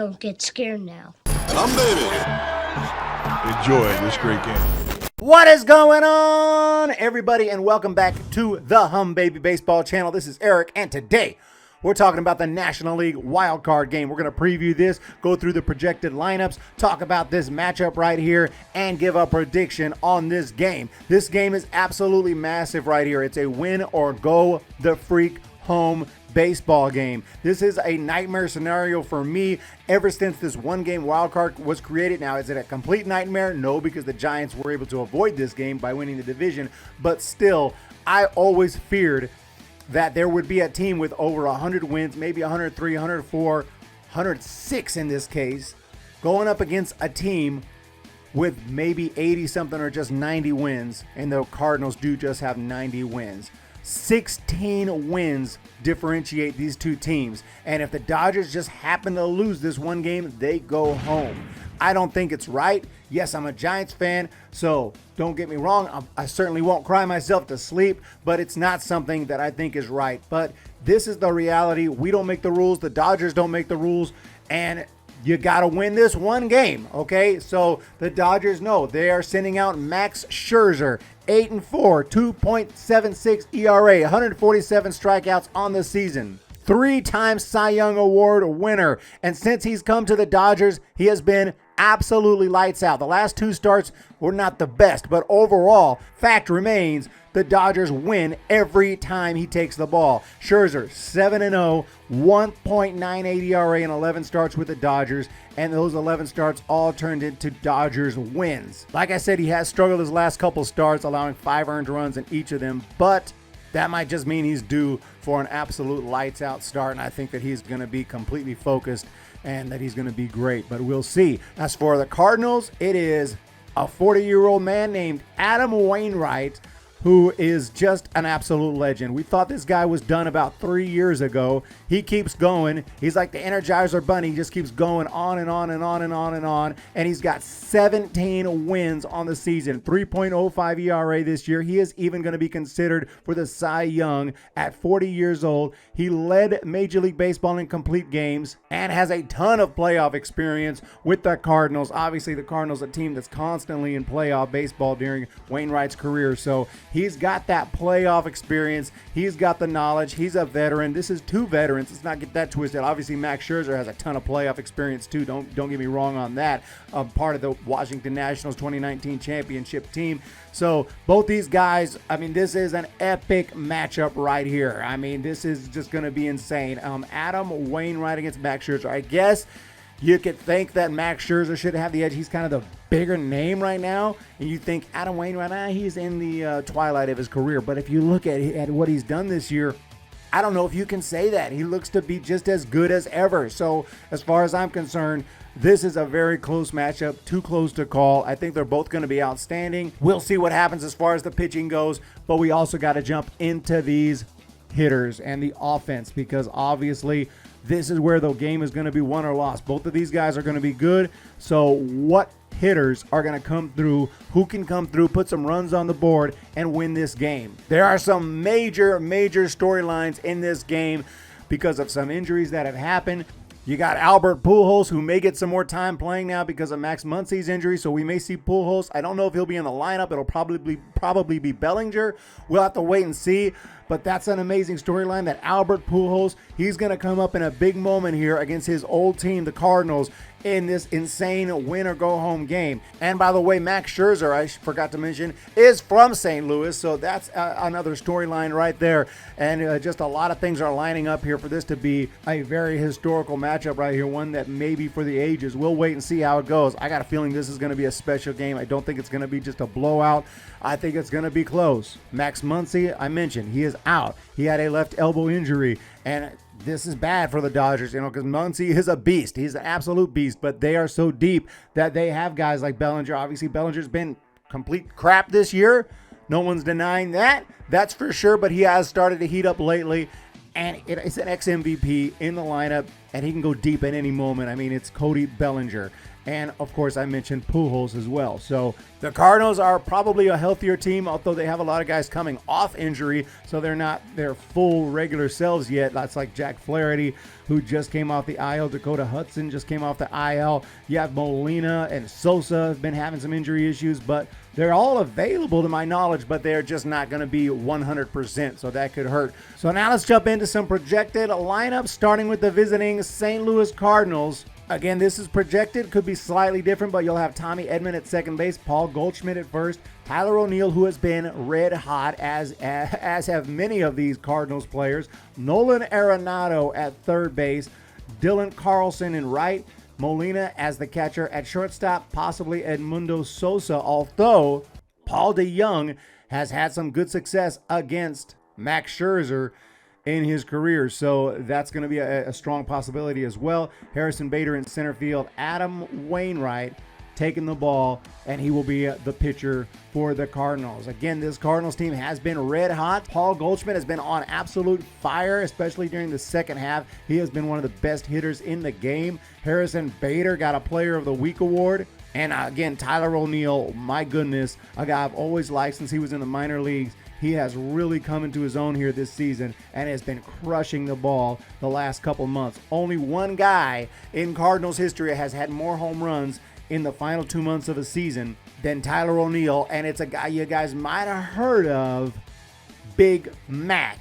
Don't get scared now. Humm, baby. Enjoy this great game. What is going on, everybody, and welcome back to the Humm Baby Baseball channel. This is Eric, and today we're talking about the National League Wild Card game. We're going to preview this, go through the projected lineups, talk about this matchup right here, and give a prediction on this game. This game is absolutely massive right here. It's a win or go the freak home baseball game. This is a nightmare scenario for me ever since this one game wild card was created. Now, is it a complete nightmare? No, because the Giants were able to avoid this game by winning the division, but still, I always feared that there would be a team with over 100 wins, maybe 103, 104, 106 in this case, going up against a team with maybe 80 something or just 90 wins, and the Cardinals do just have 90 wins. 16 wins differentiate these two teams, and if the Dodgers just happen to lose this one game, they go home. I don't think it's right. Yes, I'm a Giants fan, so don't get me wrong. I certainly won't cry myself to sleep, but it's not something that I think is right. But this is the reality. We don't make the rules. The Dodgers don't make the rules, and you got to win this one game, okay? So the Dodgers know they are sending out Max Scherzer, 8-4, 2.76 ERA, 147 strikeouts on the season. 3-time Cy Young Award winner. And since he's come to the Dodgers, he has been absolutely lights out. The last two starts were not the best, but overall, fact remains, the Dodgers win every time he takes the ball. Scherzer, 7-0, 1.98 ERA in 11 starts with the Dodgers, and those 11 starts all turned into Dodgers wins. Like I said, he has struggled his last couple starts, allowing 5 earned runs in each of them, but that might just mean he's due for an absolute lights out start, and I think that he's going to be completely focused and that he's going to be great, but we'll see. As for the Cardinals, it is a 40-year-old man named Adam Wainwright, who is just an absolute legend. We thought this guy was done about 3 years ago. He keeps going. He's like the Energizer Bunny. He just keeps going on and on and on and on and on. And he's got 17 wins on the season, 3.05 ERA this year. He is even going to be considered for the Cy Young at 40 years old. He led Major League Baseball in complete games and has a ton of playoff experience with the Cardinals. Obviously, the Cardinals, a team that's constantly in playoff baseball during Wainwright's career. So he's got that playoff experience. He's got the knowledge. He's a veteran. This is two veterans. Let's not get that twisted. Obviously, Max Scherzer has a ton of playoff experience too. Don't get me wrong on that. Part of the Washington Nationals 2019 championship team. So both these guys, I mean, this is an epic matchup right here. I mean, this is just going to be insane. Adam Wainwright against Max Scherzer. I guess you could think that Max Scherzer should have the edge. He's kind of the bigger name right now, and you think Adam Wainwright, he's in the twilight of his career. But if you look at what he's done this year, I don't know if you can say that. He looks to be just as good as ever. So as far as I'm concerned, this is a very close matchup, too close to call. I think they're both going to be outstanding. We'll see what happens as far as the pitching goes, but we also got to jump into these hitters and the offense, because obviously this is where the game is going to be won or lost. Both of these guys are going to be good. So what hitters are going to come through, who can come through, put some runs on the board, and win this game? There are some major storylines in this game because of some injuries that have happened. You got Albert Pujols, who may get some more time playing now because of Max Muncy's injury, so we may see Pujols. I don't know if he'll be in the lineup. It'll probably be Bellinger. We'll have to wait and see, but that's an amazing storyline that Albert Pujols, he's going to come up in a big moment here against his old team, the Cardinals, in this insane win-or-go-home game. And by the way, Max Scherzer, I forgot to mention, is from St. Louis, so that's another storyline right there. And just a lot of things are lining up here for this to be a very historical matchup right here, one that may be for the ages. We'll wait and see how it goes. I got a feeling this is going to be a special game. I don't think it's going to be just a blowout. I think it's going to be close. Max Muncy, I mentioned, he is out. He had a left elbow injury, and this is bad for the Dodgers, because Muncy is a beast. He's an absolute beast, but they are so deep that they have guys like Bellinger. Obviously, Bellinger's been complete crap this year. No one's denying that. That's for sure, but he has started to heat up lately, and it's an ex-MVP in the lineup, and he can go deep at any moment. I mean, it's Cody Bellinger. And of course, I mentioned Pujols as well. So the Cardinals are probably a healthier team, although they have a lot of guys coming off injury, so they're not their full regular selves yet. That's like Jack Flaherty, who just came off the IL. Dakota Hudson just came off the IL. You have Molina and Sosa have been having some injury issues, but they're all available to my knowledge, but they're just not going to be 100%, so that could hurt. So now let's jump into some projected lineups, starting with the visiting St. Louis Cardinals. Again, this is projected, could be slightly different, but you'll have Tommy Edman at second base, Paul Goldschmidt at first, Tyler O'Neill, who has been red hot, as have many of these Cardinals players, Nolan Arenado at third base, Dylan Carlson in right, Molina as the catcher at shortstop, possibly Edmundo Sosa, although Paul DeJong has had some good success against Max Scherzer in his career, so that's going to be a strong possibility as well. Harrison Bader in center field, Adam Wainwright taking the ball, and he will be the pitcher for the Cardinals. Again, this Cardinals team has been red hot. Paul Goldschmidt has been on absolute fire, especially during the second half. He has been one of the best hitters in the game. Harrison Bader got a Player of the Week award. And again, Tyler O'Neill, my goodness, a guy I've always liked since he was in the minor leagues. He has really come into his own here this season and has been crushing the ball the last couple months. Only one guy in Cardinals history has had more home runs in the final 2 months of a season than Tyler O'Neill, and it's a guy you guys might have heard of, Big Mac.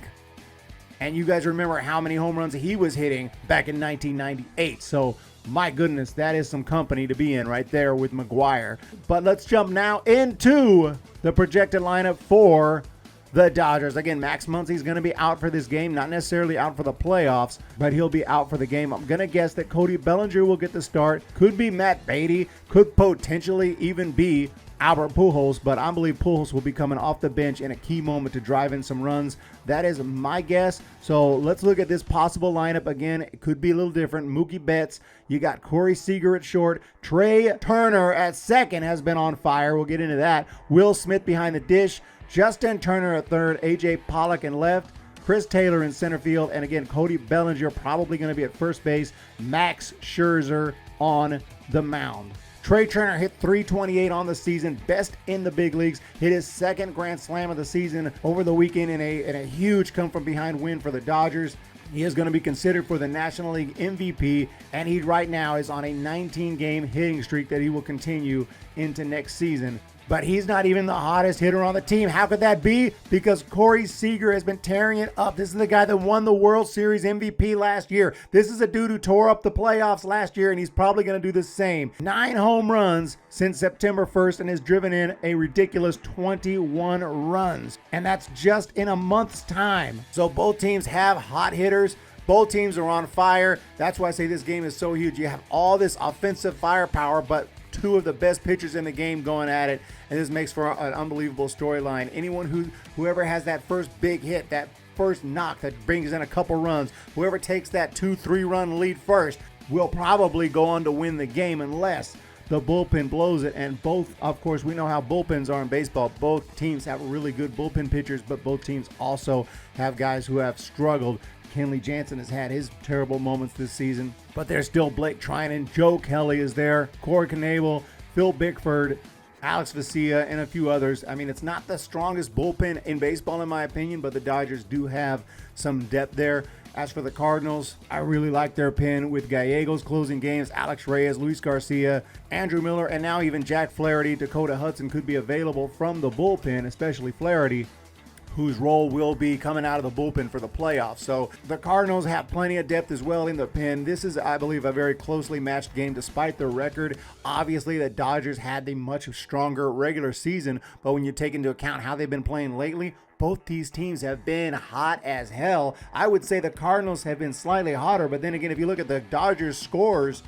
And you guys remember how many home runs he was hitting back in 1998. So my goodness, that is some company to be in right there with McGuire. But let's jump now into the projected lineup for the Dodgers. Again, Max Muncy's going to be out for this game, not necessarily out for the playoffs, but he'll be out for the game. I'm going to guess that Cody Bellinger will get the start. Could be Matt Beatty, could potentially even be Albert Pujols, but I believe Pujols will be coming off the bench in a key moment to drive in some runs. That is my guess. So let's look at this possible lineup again. It could be a little different. Mookie Betts, you got Corey Seager at short. Trey Turner at second has been on fire. We'll get into that. Will Smith behind the dish. Justin Turner at third, A.J. Pollock in left, Chris Taylor in center field, and again, Cody Bellinger probably going to be at first base, Max Scherzer on the mound. Trey Turner hit .328 on the season, best in the big leagues, hit his second grand slam of the season over the weekend in a huge come-from-behind win for the Dodgers. He is going to be considered for the National League MVP, and he right now is on a 19-game hitting streak that he will continue into next season. But he's not even the hottest hitter on the team. How could that be? Because Corey Seager has been tearing it up. This is the guy that won the World Series MVP last year. This is a dude who tore up the playoffs last year, and he's probably going to do the same. 9 home runs since September 1st and has driven in a ridiculous 21 runs. And that's just in a month's time. So both teams have hot hitters. Both teams are on fire. That's why I say this game is so huge. You have all this offensive firepower, but two of the best pitchers in the game going at it, and this makes for an unbelievable storyline. Whoever has that first big hit, that first knock that brings in a couple runs, whoever takes that 2-3 run lead first will probably go on to win the game unless the bullpen blows it. And both, of course, we know how bullpens are in baseball. Both teams have really good bullpen pitchers, but both teams also have guys who have struggled. Kenley Jansen has had his terrible moments this season, but there's still Blake Trinan, Joe Kelly is there, Corey Knebel, Phil Bickford, Alex Vesia, and a few others. I mean, it's not the strongest bullpen in baseball in my opinion, but the Dodgers do have some depth there. As for the Cardinals, I really like their pen with Gallegos closing games, Alex Reyes, Luis Garcia, Andrew Miller, and now even Jack Flaherty. Dakota Hudson could be available from the bullpen, especially Flaherty, whose role will be coming out of the bullpen for the playoffs. So the Cardinals have plenty of depth as well in the pen. This is, I believe, a very closely matched game despite their record. Obviously, the Dodgers had the much stronger regular season, but when you take into account how they've been playing lately, both these teams have been hot as hell. I would say the Cardinals have been slightly hotter, but then again, if you look at the Dodgers scores,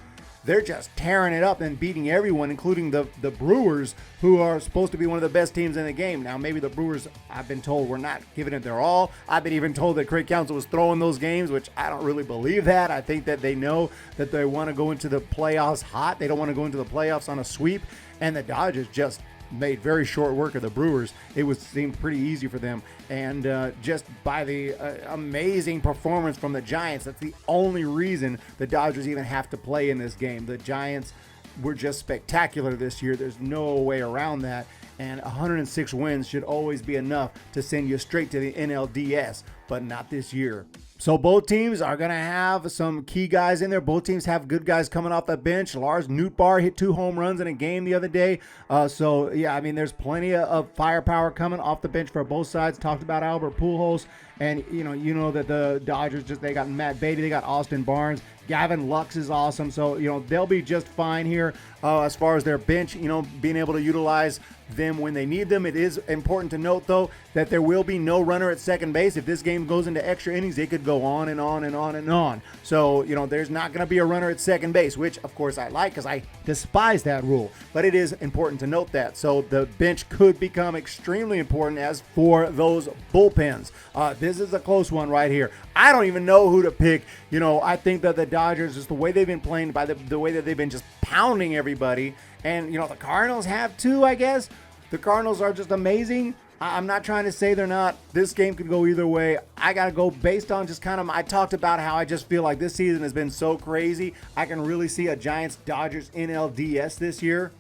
they're just tearing it up and beating everyone, including the Brewers, who are supposed to be one of the best teams in the game. Now, maybe the Brewers, I've been told, were not giving it their all. I've been even told that Craig Counsell was throwing those games, which I don't really believe that. I think that they know that they want to go into the playoffs hot. They don't want to go into the playoffs on a sweep, and the Dodgers just made very short work of the Brewers. It seemed pretty easy for them, and just by the amazing performance from the Giants, that's the only reason the Dodgers even have to play in this game. The Giants were just spectacular this year. There's no way around that. And 106 wins should always be enough to send you straight to the NLDS, but not this year. So both teams are going to have some key guys in there. Both teams have good guys coming off the bench. Lars Nootbaar hit 2 home runs in a game the other day. So, yeah, I mean, there's plenty of firepower coming off the bench for both sides. Talked about Albert Pujols. And, you know that the Dodgers, they got Matt Beatty, they got Austin Barnes. Gavin Lux is awesome. So, they'll be just fine here as far as their bench, being able to utilize them when they need them. It is important to note, though, that there will be no runner at second base. If this game goes into extra innings, it could go on and on and on and on. So, there's not going to be a runner at second base, which, of course, I like because I despise that rule. But it is important to note that. So the bench could become extremely important as for those bullpens. This is a close one right here. I don't even know who to pick. I think that the Dodgers, just the way they've been playing, by the way that they've been just pounding everybody, and the Cardinals have too, I guess. The Cardinals are just amazing. I'm not trying to say they're not. This game could go either way. I got to go based on just I talked about how I just feel like this season has been so crazy. I can really see a Giants-Dodgers NLDS this year.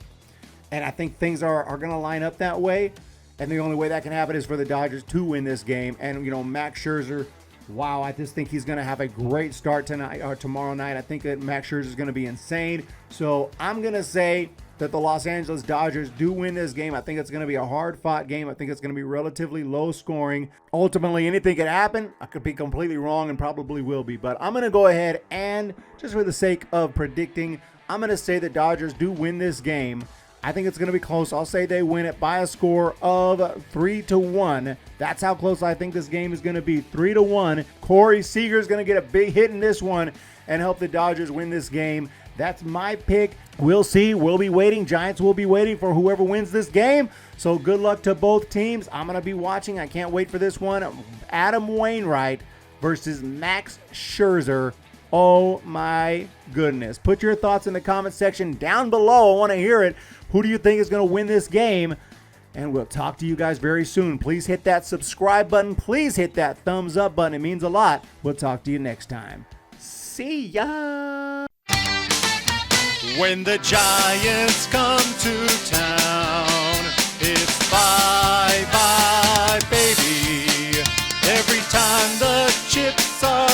And I think things are going to line up that way. And the only way that can happen is for the Dodgers to win this game. And, Max Scherzer, wow, I just think he's going to have a great start tonight or tomorrow night. I think that Max Scherzer is going to be insane. So I'm going to say that the Los Angeles Dodgers do win this game. I think it's going to be a hard-fought game. I think it's going to be relatively low scoring. Ultimately, anything could happen. I could be completely wrong and probably will be. But I'm going to go ahead and, just for the sake of predicting, I'm going to say the Dodgers do win this game. I think it's going to be close. I'll say they win it by a score of 3-1. That's how close I think this game is going to be, 3-1. Corey Seager is going to get a big hit in this one and help the Dodgers win this game. That's my pick. We'll see. We'll be waiting. Giants will be waiting for whoever wins this game. So good luck to both teams. I'm going to be watching. I can't wait for this one. Adam Wainwright versus Max Scherzer. Oh my goodness. Put your thoughts in the comment section down below. I want to hear it. Who do you think is going to win this game? And we'll talk to you guys very soon. Please hit that subscribe button. Please hit that thumbs up button. It means a lot. We'll talk to you next time. See ya. When the Giants come to town, it's bye-bye, baby. Every time the chips are